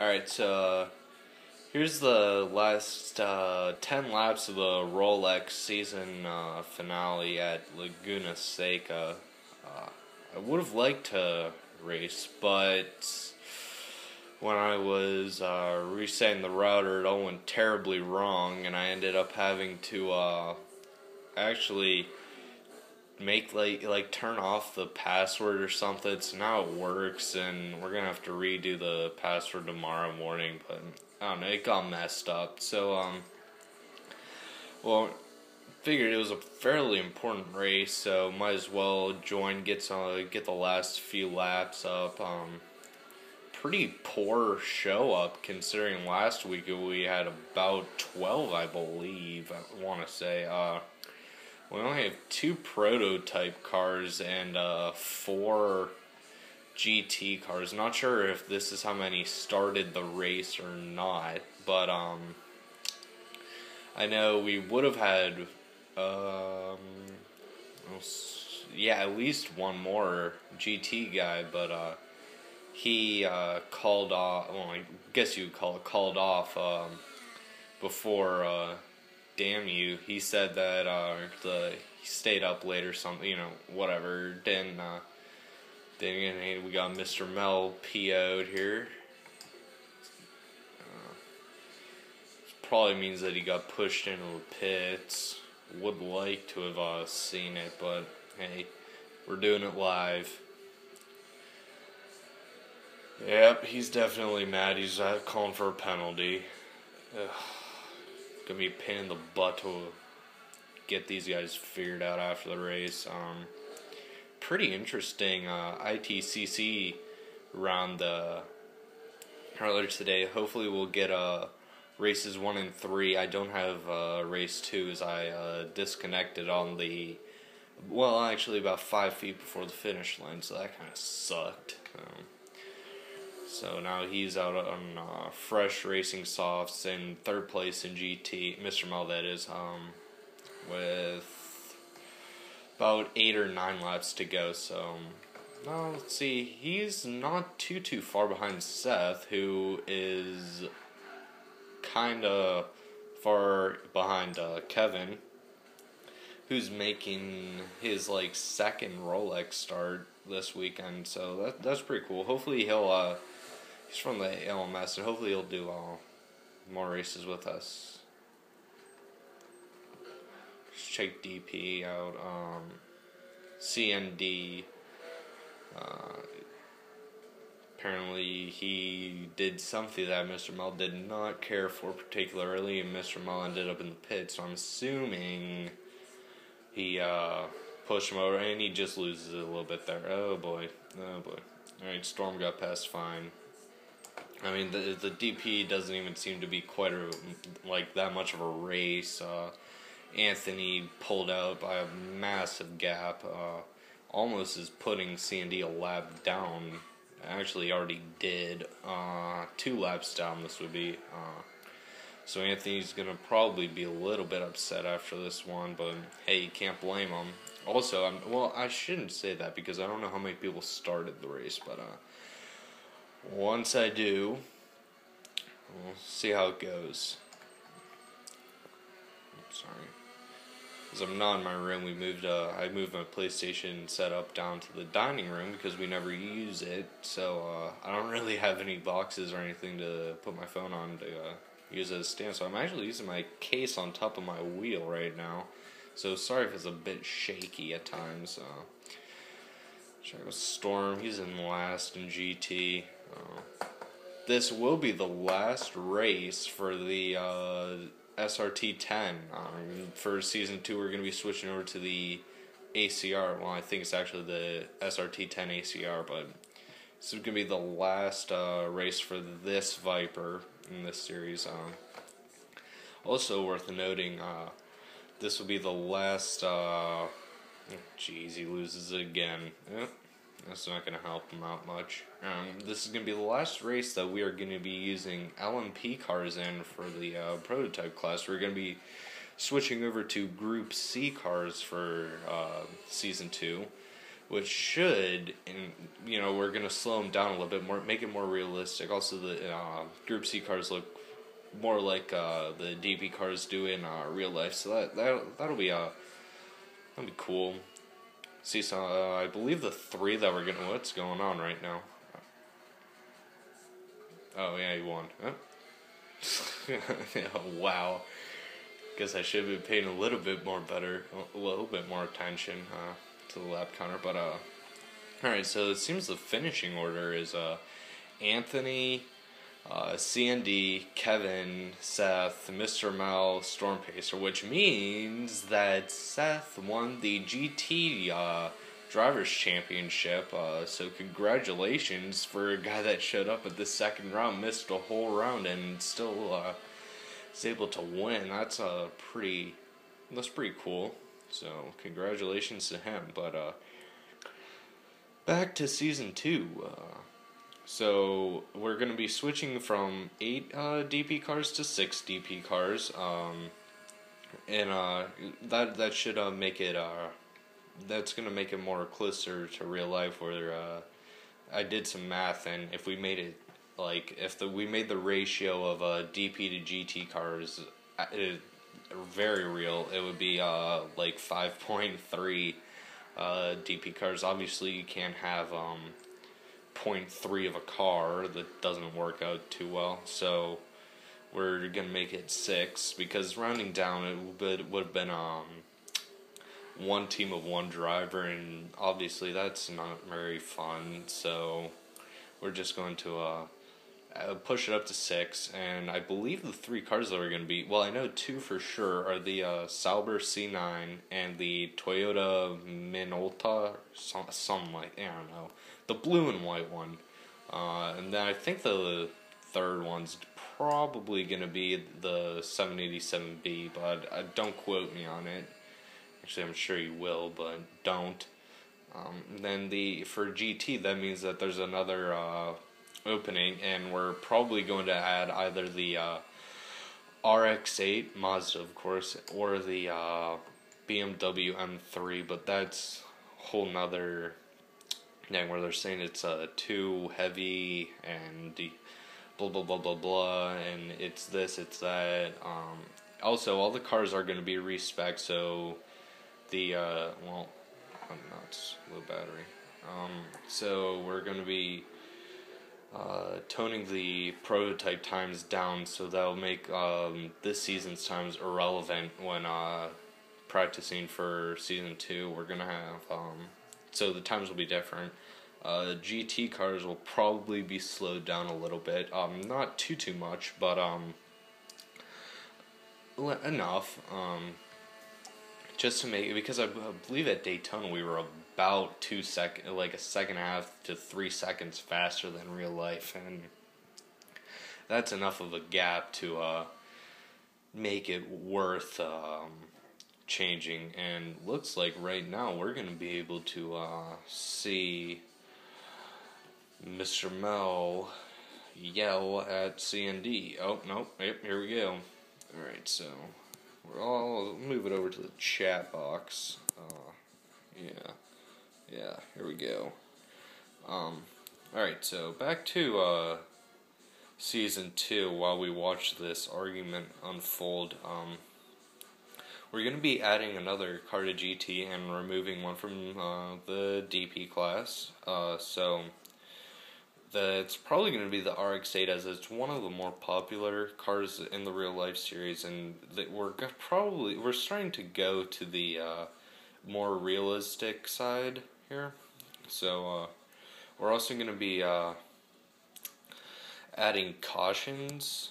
Alright, so here's the last 10 laps of the Rolex season finale at Laguna Seca. I would have liked to race, but when I was resetting the router, it all went terribly wrong, and I ended up having to actually make like turn off the password or something. So now it works, and we're gonna have to redo the password tomorrow morning. But I don't know, it got messed up. So well, figured it was a fairly important race, so might as well join, get the last few laps up. Pretty poor show up considering last week we had about 12, I believe. I want to say. We only have 2 prototype cars and 4 GT cars. Not sure if this is how many started the race or not, but I know we would have had at least one more GT guy, but he called off. Well, I guess you would call it called off before. Damn you! He said that he stayed up late or something. Whatever. Then we got Mr. Mel PO'd here. Probably means that he got pushed into the pits. Would like to have seen it, but hey, we're doing it live. Yep, he's definitely mad. He's calling for a penalty. Ugh. Gonna be a pain in the butt to get these guys figured out after the race. Pretty interesting ITCC round earlier today. Hopefully we'll get races 1 and 3. I don't have race 2 as I disconnected on actually about 5 feet before the finish line, so that kind of sucked. So now he's out on fresh racing softs in 3rd place in GT, Mr. Mel that is, with about 8 or 9 laps to go. So let's see, he's not too far behind Seth, who is kind of far behind Kevin, who's making his 2nd Rolex start this weekend. So that's pretty cool. Hopefully he's from the LMS, and hopefully he'll do more races with us. Just check DP out. CND. Apparently he did something that Mr. Mel did not care for particularly, and Mr. Mel ended up in the pit, so I'm assuming he pushed him over, and he just loses it a little bit there. Oh boy. Alright, Storm got past fine. I mean, the DP doesn't even seem to be quite that much of a race. Anthony pulled out by a massive gap. Almost is putting C&D a lap down. Actually, already did. 2 laps down, this would be. So Anthony's going to probably be a little bit upset after this one, but hey, you can't blame him. Also, I shouldn't say that because I don't know how many people started the race, but once I do, we'll see how it goes. Sorry. Because I'm not in my room, I moved my PlayStation setup down to the dining room because we never use it, so I don't really have any boxes or anything to put my phone on to use as a stand, so I'm actually using my case on top of my wheel right now, so sorry if it's a bit shaky at times. Check out Storm, he's in last in GT. This will be the last race for the SRT-10. For Season 2, we're going to be switching over to the ACR. Well, I think it's actually the SRT-10 ACR, but this is going to be the last race for this Viper in this series. Also worth noting, this will be the last... Jeez, he loses it again. That's not going to help him out much. This is going to be the last race that we are going to be using LMP cars in for the prototype class. We're going to be switching over to Group C cars for Season 2. which should, and we're gonna slow them down a little bit more, make it more realistic. Also, the Group C cars look more like the DP cars do in real life, so that'll be cool. See, so I believe the three that we're gonna. What's going on right now? Oh yeah, you won. Huh? Wow. Guess I should have been paying a little bit more attention to the lap counter. But alright, so it seems the finishing order is Anthony, CND, Kevin, Seth, Mr. Mel, Storm Pacer, which means that Seth won the GT Drivers' Championship. So congratulations for a guy that showed up at the second round, missed a whole round, and still is able to win. That's pretty cool. So congratulations to him. But back to season 2. So we're going to be switching from 8 DP cars to 6 DP cars, and that should make it that's going to make it more closer to real life. Where I did some math, and if we made it we made the ratio of DP to GT cars very real, it would be 5.3 DP cars. Obviously, you can't have 0.3 of a car. That doesn't work out too well. So we're gonna make it 6, because rounding down it would have been one team of one driver, and obviously that's not very fun. So we're just going to push it up to 6, and I believe the 3 cars that are going to be, well, I know 2 for sure, are the Sauber C9 and the Toyota Minolta, something like, I don't know, the blue and white one. And then I think the third one's probably going to be the 787B, but don't quote me on it. Actually, I'm sure you will, but don't. Then for GT, that means that there's another opening, and we're probably going to add either the RX-8 Mazda, of course, or the BMW M3, but that's a whole nother thing where they're saying it's too heavy and blah blah blah blah blah, and it's this, it's that. Also, all the cars are going to be respec, so the nuts, low battery. So we're going to be toning the prototype times down, so that'll make this season's times irrelevant when practicing for season 2. We're gonna have so the times will be different. GT cars will probably be slowed down a little bit, not too much, but enough, just to make it, because I believe at Daytona we were about 2 seconds, like a second and a half to 3 seconds faster than real life, and that's enough of a gap to make it worth changing. And looks like right now we're going to be able to see Mr. Mel yell at CND. Oh, no, yep, here we go. Alright, so I'll move it over to the chat box. Yeah, here we go. Alright, so back to season 2 while we watch this argument unfold. We're going to be adding another car to GT and removing one from the DP class. So it's probably going to be the RX-8, as it's one of the more popular cars in the real life series, and we're starting to go to the more realistic side here. So we're also going to be adding cautions.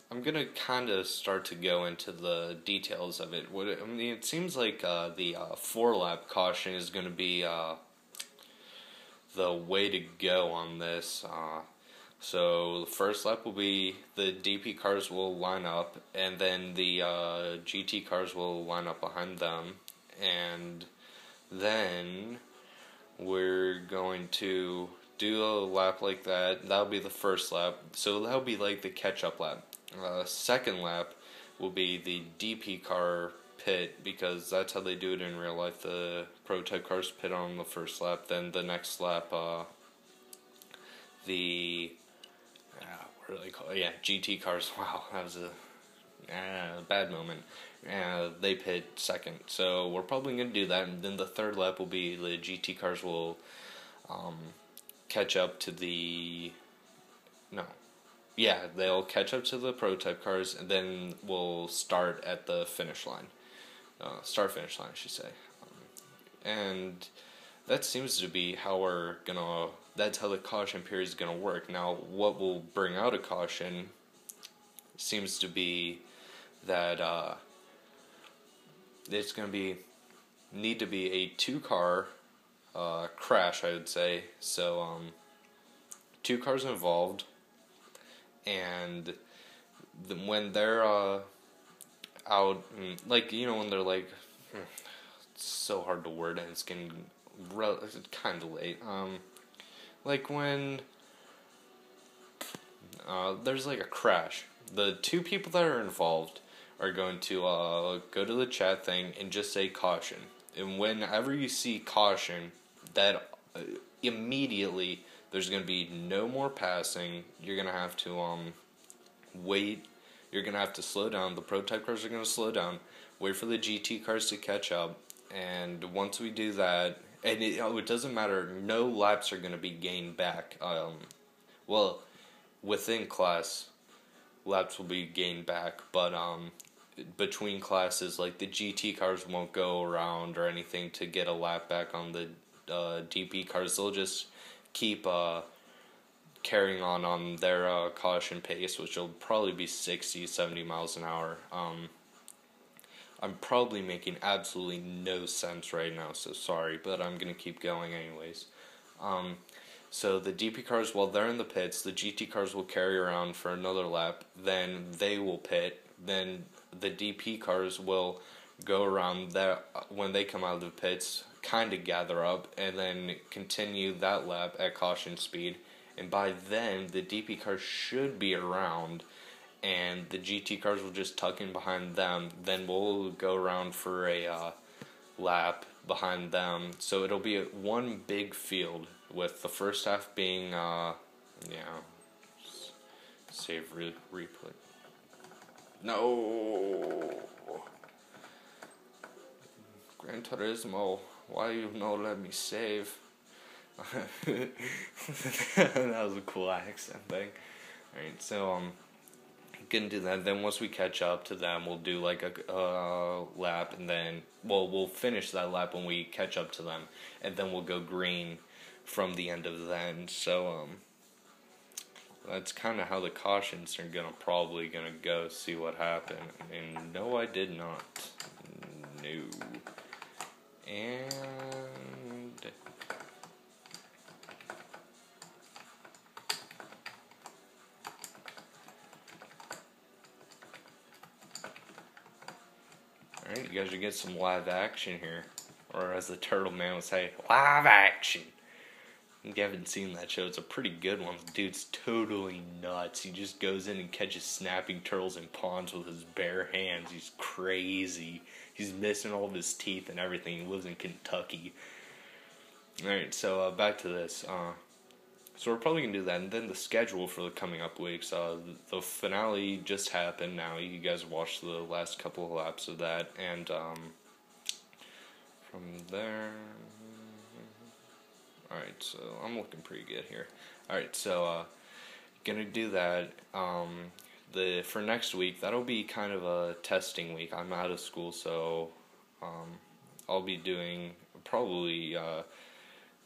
I'm going to kind of start to go into the details of it. It seems like the 4-lap caution is going to be the way to go on this. So the first lap will be the DP cars will line up, and then the GT cars will line up behind them, and then we're going to do a lap like that. That'll be the first lap, so that'll be like the catch-up lap. Second lap will be the DP car pit, because that's how they do it in real life. The prototype cars pit on the first lap, then the next lap, the what do they call it? Yeah, GT cars. Wow, that was a bad moment. They pit second, so we're probably gonna do that, and then the third lap will be the GT cars will catch up to the they'll catch up to the prototype cars, and then we'll start at the finish line. Start-finish line, I should say. And that seems to be how that's how the caution period is gonna work. Now, what will bring out a caution seems to be that it's gonna need to be a 2-car crash, I would say. So, 2 cars involved, and when they're out, like, when they're like, it's so hard to word, and it's getting kind of late. Like when there's like a crash, the 2 people that are involved are going to go to the chat thing and just say caution. And whenever you see caution, that immediately there's going to be no more passing. You're going to have to wait. You're going to have to slow down. The prototype cars are going to slow down. Wait for the GT cars to catch up. And once we do that, and it doesn't matter, no laps are going to be gained back. Well, within class, laps will be gained back, but between classes, like the GT cars won't go around or anything to get a lap back on the DP cars. They'll just keep carrying on their caution pace, which will probably be 60, 70 miles an hour. I'm probably making absolutely no sense right now, so sorry, but I'm going to keep going anyways. So the DP cars, while they're in the pits, the GT cars will carry around for another lap, then they will pit, then the DP cars will go around there when they come out of the pits, kind of gather up, and then continue that lap at caution speed, and by then the DP cars should be around, and the GT cars will just tuck in behind them. Then we'll go around for a lap behind them. So it'll be one big field, with the first half being, save replay. No! Gran Turismo, why you not let me save? That was a cool accent thing. Alright, so, gonna do that. Then once we catch up to them, we'll do like a lap, and then we'll finish that lap when we catch up to them, and then we'll go green from the end of the end. So that's kind of how the cautions are probably gonna go. See what happened. And no, I did not. No. And alright, you guys are getting some live action here. Or as the Turtle Man would say, live action. If you haven't seen that show, it's a pretty good one. The dude's totally nuts. He just goes in and catches snapping turtles in ponds with his bare hands. He's crazy. He's missing all of his teeth and everything. He lives in Kentucky. Alright, so back to this. So we're probably going to do that. And then the schedule for the coming up weeks. The finale just happened now. You guys watched the last couple of laps of that. And from there... Alright, so I'm looking pretty good here. Alright, so gonna do that. For next week, that'll be kind of a testing week. I'm out of school, so I'll be doing probably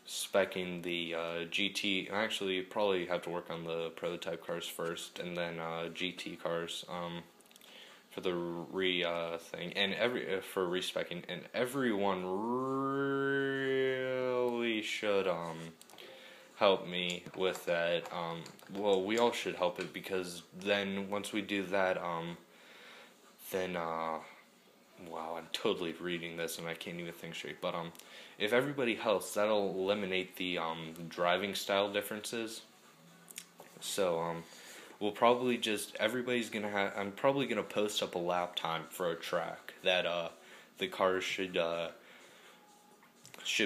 speccing the GT. Actually, probably have to work on the prototype cars first, and then GT cars for the thing, and for respecking, and everyone really should help me with that. Well, we all should help it, because then once we do that, then wow, I'm totally reading this and I can't even think straight. But if everybody helps, that'll eliminate the driving style differences. So we'll probably just, everybody's gonna have, I'm probably gonna post up a lap time for a track that the cars should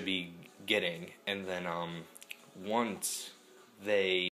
be getting, and then once they